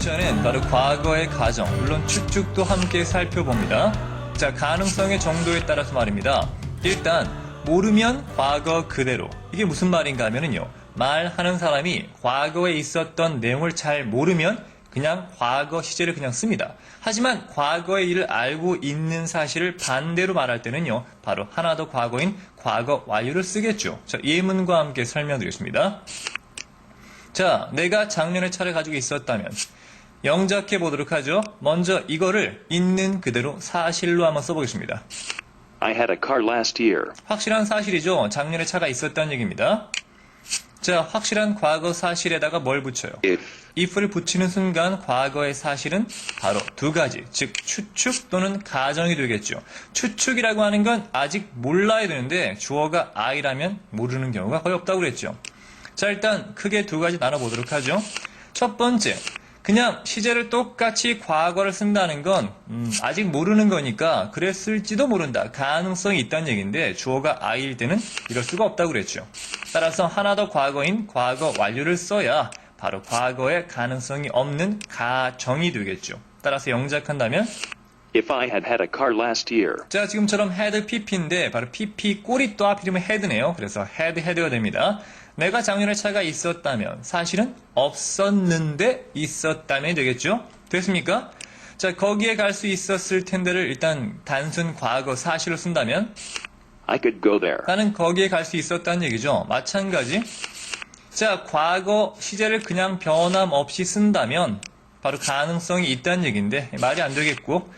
전엔 바로 과거의 가정, 물론 추측도 함께 살펴봅니다. 자, 가능성의 정도에 따라서 말입니다. 일단 모르면 과거 그대로. 이게 무슨 말인가 하면은요. 말하는 사람이 과거에 있었던 내용을 잘 모르면 그냥 과거 시제를 그냥 씁니다. 하지만 과거의 일을 알고 있는 사실을 반대로 말할 때는요. 바로 하나 더 과거인 과거 완료를 쓰겠죠. 자, 예문과 함께 설명드리겠습니다. 자, 내가 작년에 차를 가지고 있었다면 영작해 보도록 하죠. 먼저 이거를 있는 그대로 사실로 한번 써보겠습니다. I had a car last year. 확실한 사실이죠. 작년에 차가 있었다는 얘기입니다. 자, 확실한 과거 사실에다가 뭘 붙여요? if를 붙이는 순간 과거의 사실은 바로 두 가지, 즉 추측 또는 가정이 되겠죠. 추측이라고 하는 건 아직 몰라야 되는데 주어가 I라면 모르는 경우가 거의 없다고 그랬죠. 자, 일단 크게 두 가지 나눠보도록 하죠. 첫 번째, 그냥 시제를 똑같이 과거를 쓴다는 건 아직 모르는 거니까 그랬을지도 모른다. 가능성이 있다는 얘기인데 주어가 I일 때는 이럴 수가 없다고 그랬죠. 따라서 하나 더 과거인 과거 완료를 써야 바로 과거에 가능성이 없는 가정이 되겠죠. 따라서 영작한다면 If I had had a car last year. 자, 지금처럼 had pp인데 바로 pp 꼬리 또 하필이면 had네요. 그래서 had가 됩니다. 내가 작년에 차가 있었다면 사실은 없었는데 있었다면 되겠죠. 됐습니까? 자, 거기에 갈 수 있었을 텐데를 일단 단순 과거 사실로 쓴다면 I could go there. 나는 거기에 갈 수 있었다는 얘기죠. 마찬가지. 자, 과거 시제를 그냥 변함없이 쓴다면 바로 가능성이 있다는 얘기인데 말이 안 되겠고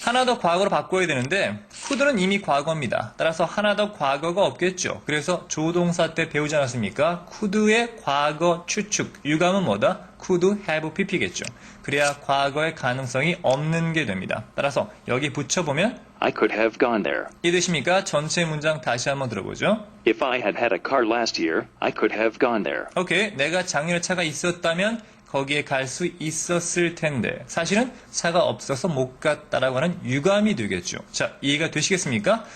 하나 더 과거로 바꿔야 되는데 could는 이미 과거입니다. 따라서 하나 더 과거가 없겠죠. 그래서 조동사 때 배우지 않았습니까? could의 과거 추측, 유감은 뭐다? could have pp겠죠. 그래야 과거의 가능성이 없는 게 됩니다. 따라서 여기 붙여보면 I could have gone there. 이해되십니까? 전체 문장 다시 한번 들어보죠. If I had had a car last year, I could have gone there. 오케이, 내가 작년에 차가 있었다면 거기에 갈 수 있었을 텐데 사실은 차가 없어서 못 갔다라고 하는 유감이 되겠죠. 자, 이해가 되시겠습니까?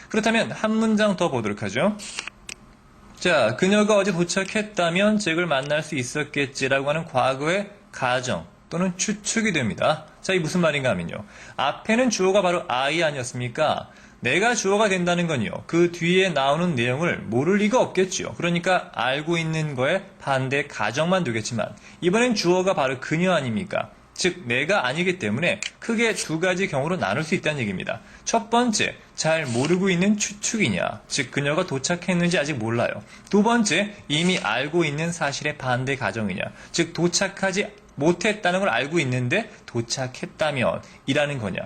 그렇다면 한 문장 더 보도록 하죠. 자, 그녀가 어제 도착했다면 잭을 만날 수 있었겠지라고 하는 과거의 가정 또는 추측이 됩니다. 자, 이게 무슨 말인가 하면요. 앞에는 주어가 바로 I 아니었습니까? 내가 주어가 된다는 건요. 그 뒤에 나오는 내용을 모를 리가 없겠죠. 그러니까 알고 있는 거에 반대 가정만 되겠지만 이번엔 주어가 바로 그녀 아닙니까? 즉 내가 아니기 때문에 크게 두 가지 경우로 나눌 수 있다는 얘기입니다. 첫 번째, 잘 모르고 있는 추측이냐, 즉 그녀가 도착했는지 아직 몰라요. 두 번째, 이미 알고 있는 사실의 반대 가정이냐, 즉 도착하지 못했다는 걸 알고 있는데 도착했다면 이라는 거냐.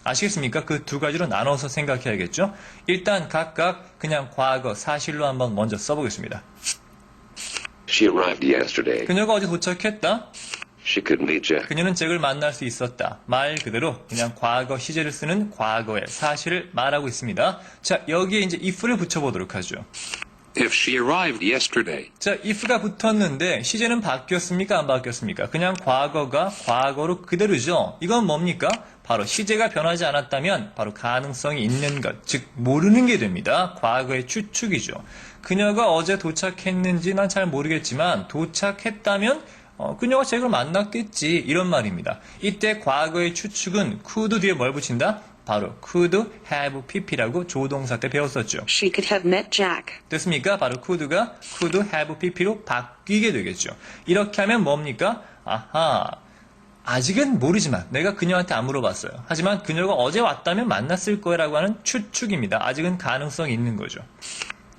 아시겠습니까? 그 두 가지로 나눠서 생각해야겠죠? 일단 각각 그냥 과거 사실로 한번 먼저 써보겠습니다. She arrived yesterday. 그녀가 어제 도착했다. She couldn't meet Jack. 그녀는 잭을 만날 수 있었다. 말 그대로 그냥 과거 시제를 쓰는 과거의 사실을 말하고 있습니다. 자, 여기에 이제 if를 붙여보도록 하죠. If she arrived yesterday. 자, if가 붙었는데 시제는 바뀌었습니까? 안 바뀌었습니까? 그냥 과거가 과거로 그대로죠. 이건 뭡니까? 바로 시제가 변하지 않았다면 바로 가능성이 있는 것, 즉 모르는 게 됩니다. 과거의 추측이죠. 그녀가 어제 도착했는지 난 잘 모르겠지만 도착했다면 그녀가 잭을 만났겠지 이런 말입니다. 이때 과거의 추측은 could 뒤에 뭘 붙인다? 바로 could have pp라고 조동사 때 배웠었죠. She could have met Jack. 됐습니까? 바로 could가 could have pp로 바뀌게 되겠죠. 이렇게 하면 뭡니까? 아하, 아직은 모르지만 내가 그녀한테 안 물어봤어요. 하지만 그녀가 어제 왔다면 만났을 거라고 하는 추측입니다. 아직은 가능성이 있는 거죠.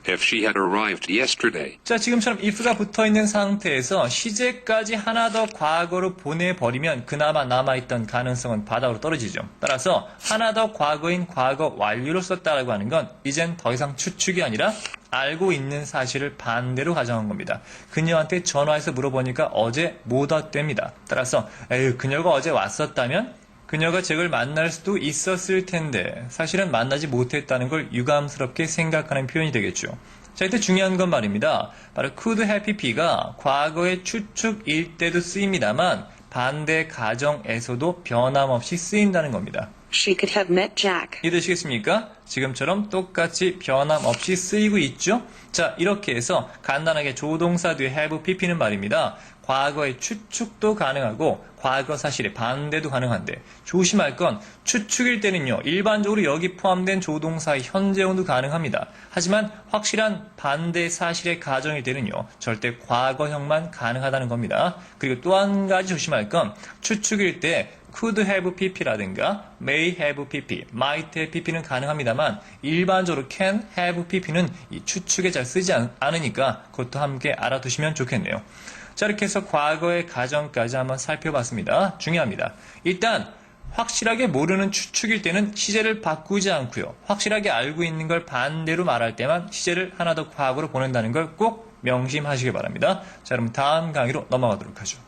If she had arrived yesterday. 자, 지금처럼 if가 붙어있는 상태에서 시제까지 하나 더 과거로 보내버리면 그나마 남아있던 가능성은 바닥으로 떨어지죠. 따라서 하나 더 과거인 과거 완료로 썼다라고 하는 건 이젠 더 이상 추측이 아니라 알고 있는 사실을 반대로 가정한 겁니다. 그녀한테 전화해서 물어보니까 어제 못 왔답니다. 따라서 에휴, 그녀가 어제 왔었다면 그녀가 잭을 만날 수도 있었을 텐데 사실은 만나지 못했다는 걸 유감스럽게 생각하는 표현이 되겠죠. 자, 이때 중요한 건 말입니다. 바로 could have pp가 과거의 추측일 때도 쓰입니다만 반대 가정에서도 변함없이 쓰인다는 겁니다. She could have met Jack. 이해되시겠습니까? 지금처럼 똑같이 변함없이 쓰이고 있죠? 자, 이렇게 해서 간단하게 조동사 뒤에 have pp는 말입니다. 과거의 추측도 가능하고 과거 사실의 반대도 가능한데 조심할 건 추측일 때는요. 일반적으로 여기 포함된 조동사의 현재형도 가능합니다. 하지만 확실한 반대 사실의 가정일 때는요. 절대 과거형만 가능하다는 겁니다. 그리고 또 한 가지 조심할 건 추측일 때 could have pp라든가 may have pp, might have pp는 가능합니다만 일반적으로 can have pp는 이 추측에 잘 쓰지 않으니까 그것도 함께 알아두시면 좋겠네요. 자, 이렇게 해서 과거의 가정까지 한번 살펴봤습니다. 중요합니다. 일단 확실하게 모르는 추측일 때는 시제를 바꾸지 않고요. 확실하게 알고 있는 걸 반대로 말할 때만 시제를 하나 더 과거로 보낸다는 걸 꼭 명심하시기 바랍니다. 자, 그럼 다음 강의로 넘어가도록 하죠.